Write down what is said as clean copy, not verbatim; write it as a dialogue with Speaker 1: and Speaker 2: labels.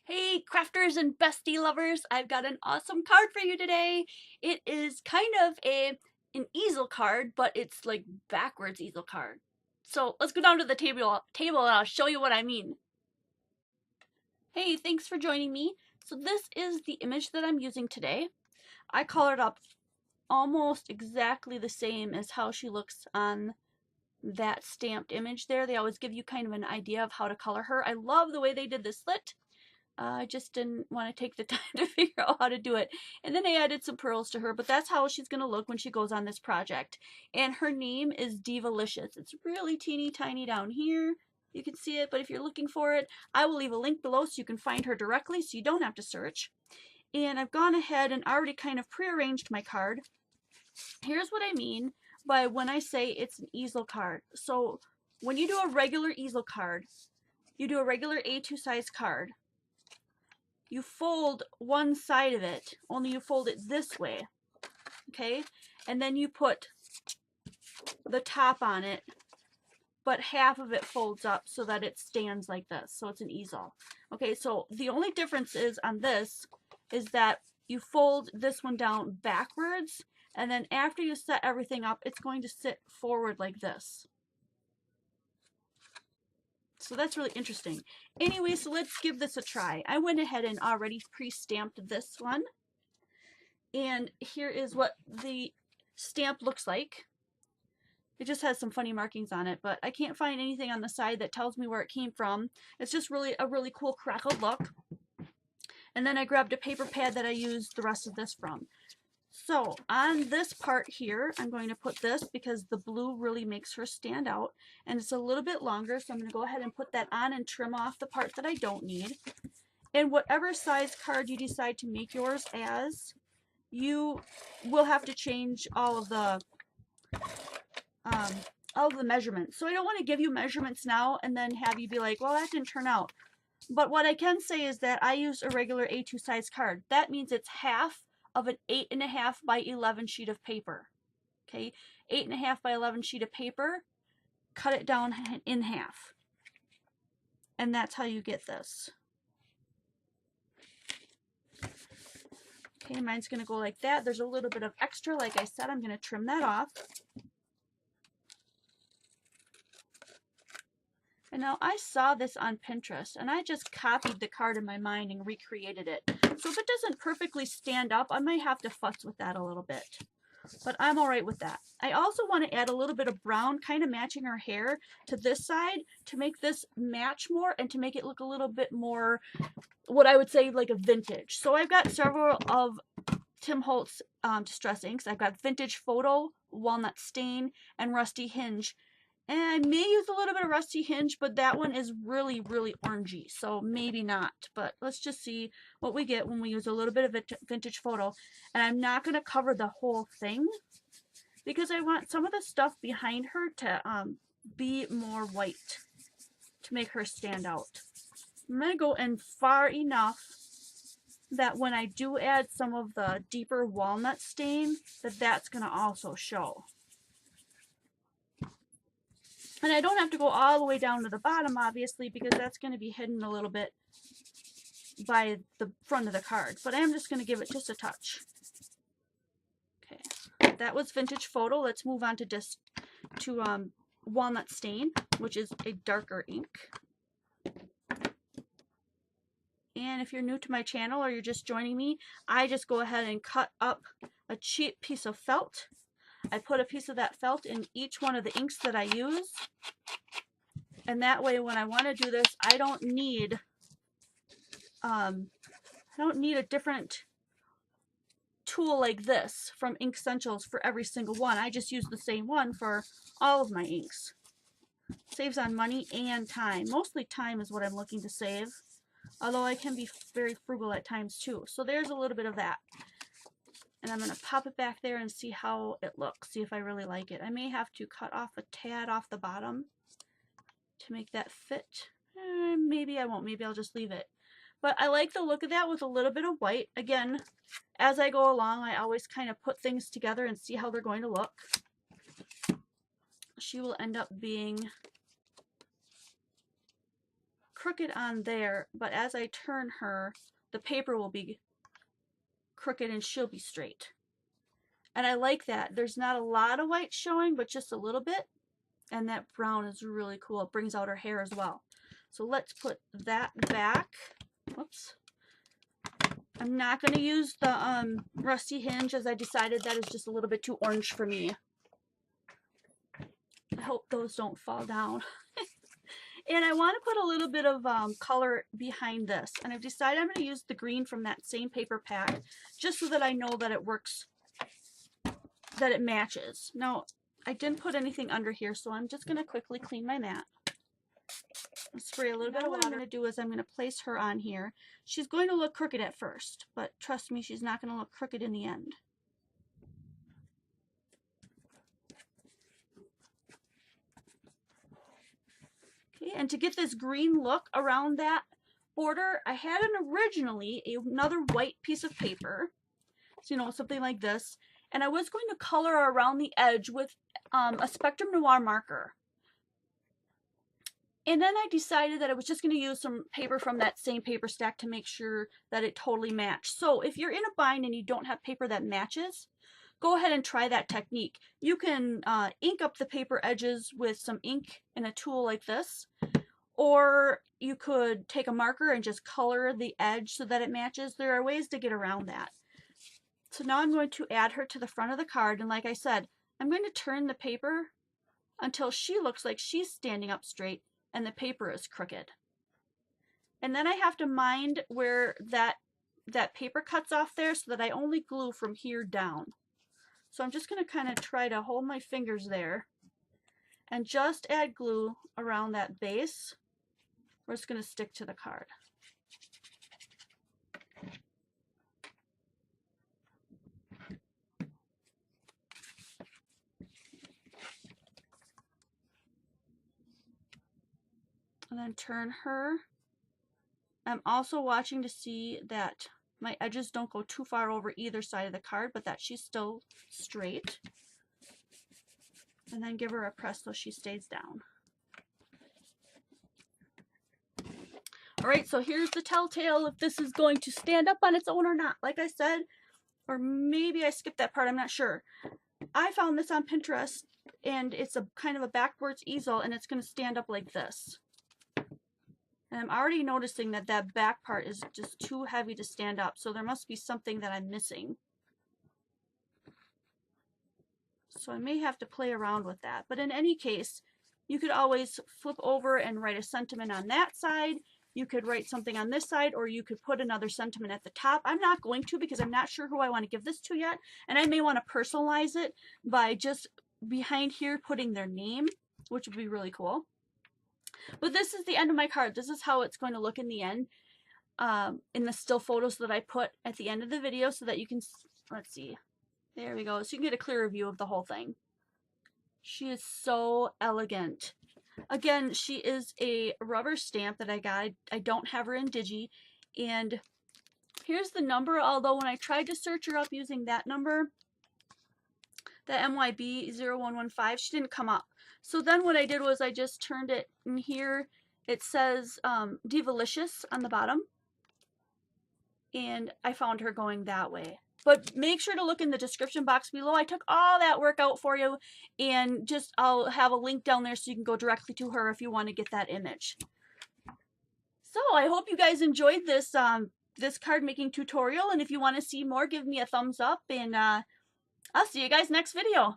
Speaker 1: Hey crafters and bestie lovers, I've got an awesome card for you today. It is kind of an easel card, but it's like backwards easel card. So let's go down to the table and I'll show you what I mean. Hey, thanks for joining me. So this is the image that I'm using today. I colored up almost exactly the same as how she looks on that stamped image there. They always give you kind of an idea of how to color her. I love the way they did the slit. I just didn't want to take the time to figure out how to do it. And then I added some pearls to her, but that's how she's going to look when she goes on this project. And her name is Divalicious. It's really teeny tiny down here. You can see it, but if you're looking for it, I will leave a link below so you can find her directly so you don't have to search. And I've gone ahead and already kind of prearranged my card. Here's what I mean by when I say it's an easel card. So when you do a regular easel card, you do a regular A2 size card. You fold one side of it, only you fold it this way, okay? And then you put the top on it, but half of it folds up so that it stands like this, so it's an easel. Okay, so the only difference is on this is that you fold this one down backwards, and then after you set everything up, it's going to sit forward like this. So that's really interesting. Anyway, so let's give this a try. I went ahead and already pre-stamped this one. And here is what the stamp looks like. It just has some funny markings on it, but I can't find anything on the side that tells me where it came from. It's just really a really cool crackled look. And then I grabbed a paper pad that I used the rest of this from. So on this part here, I'm going to put this because the blue really makes her stand out, and it's a little bit longer, so I'm going to go ahead and put that on and trim off the part that I don't need. And whatever size card you decide to make yours as, you will have to change all of the measurements. So I don't want to give you measurements now and then have you be like, well, that didn't turn out. But what I can say is that I used a regular A2 size card. That means it's half of an 8.5 by 11 sheet of paper. Okay, 8.5 by 11 sheet of paper, cut it down in half. And that's how you get this. Okay, mine's going to go like that. There's a little bit of extra, like I said, I'm going to trim that off. And now I saw this on Pinterest, and I just copied the card in my mind and recreated it. So if it doesn't perfectly stand up, I might have to fuss with that a little bit. But I'm alright with that. I also want to add a little bit of brown, kind of matching her hair to this side to make this match more and to make it look a little bit more, what I would say, like a vintage. So I've got several of Tim Holtz Distress inks. I've got Vintage Photo, Walnut Stain, and Rusty Hinge. And I may use a little bit of Rusty Hinge, but that one is really, really orangey, so maybe not. But let's just see what we get when we use a little bit of Vintage Photo. And I'm not going to cover the whole thing because I want some of the stuff behind her to be more white to make her stand out. I'm going to go in far enough that when I do add some of the deeper walnut stain, that's going to also show. And I don't have to go all the way down to the bottom, obviously, because that's going to be hidden a little bit by the front of the card. But I am just going to give it just a touch. Okay, that was Vintage Photo. Let's move on to Walnut Stain, which is a darker ink. And if you're new to my channel or you're just joining me, I just go ahead and cut up a cheap piece of felt. I put a piece of that felt in each one of the inks that I use. And that way when I want to do this, I don't need a different tool like this from Ink Essentials for every single one. I just use the same one for all of my inks. Saves on money and time. Mostly time is what I'm looking to save. Although I can be very frugal at times too. So there's a little bit of that. And I'm going to pop it back there and see how it looks. See if I really like it. I may have to cut off a tad off the bottom to make that fit. Maybe I won't. Maybe I'll just leave it. But I like the look of that with a little bit of white. Again, as I go along, I always kind of put things together and see how they're going to look. She will end up being crooked on there, but as I turn her, the paper will be crooked and she'll be straight. And I like that. There's not a lot of white showing, but just a little bit. And that brown is really cool. It brings out her hair as well. So let's put that back. Whoops. I'm not going to use the rusty hinge, as I decided that is just a little bit too orange for me. I hope those don't fall down. And I want to put a little bit of color behind this. And I've decided I'm going to use the green from that same paper pack, just so that I know that it works, that it matches. Now, I didn't put anything under here, so I'm just going to quickly clean my mat. Spray a little bit of water. What I'm going to do is I'm going to place her on here. She's going to look crooked at first, but trust me, she's not going to look crooked in the end. Okay, and to get this green look around that border, I had originally another white piece of paper, so, you know, something like this, and I was going to color around the edge with a Spectrum Noir marker. And then I decided that I was just going to use some paper from that same paper stack to make sure that it totally matched. So if you're in a bind and you don't have paper that matches, go ahead and try that technique. You can ink up the paper edges with some ink and a tool like this, or you could take a marker and just color the edge so that it matches. There are ways to get around that. So now I'm going to add her to the front of the card, and like I said, I'm going to turn the paper until she looks like she's standing up straight and the paper is crooked. And then I have to mind where that paper cuts off there so that I only glue from here down. So I'm just going to kind of try to hold my fingers there and just add glue around that base where it's going to stick to the card. And then turn her. I'm also watching to see that my edges don't go too far over either side of the card, but that she's still straight. And then give her a press so she stays down. Alright, so here's the telltale if this is going to stand up on its own or not. Like I said, or maybe I skipped that part, I'm not sure. I found this on Pinterest, and it's a kind of a backwards easel, and it's going to stand up like this. And I'm already noticing that that back part is just too heavy to stand up, so there must be something that I'm missing. So I may have to play around with that. But in any case, you could always flip over and write a sentiment on that side. You could write something on this side, or you could put another sentiment at the top. I'm not going to, because I'm not sure who I want to give this to yet. And I may want to personalize it by just behind here putting their name, which would be really cool. But this is the end of my card. This is how it's going to look in the end, in the still photos that I put at the end of the video, so that you can, let's see, there we go, so you can get a clearer view of the whole thing. She is so elegant. Again, she is a rubber stamp that I got. I don't have her in Digi, and here's the number, although when I tried to search her up using that number, that MYB0115, she didn't come up. So then what I did was I just turned it in here. It says Divalicious on the bottom. And I found her going that way. But make sure to look in the description box below. I took all that work out for you. And just I'll have a link down there so you can go directly to her if you want to get that image. So I hope you guys enjoyed this this card making tutorial. And if you want to see more, give me a thumbs up. And I'll see you guys next video.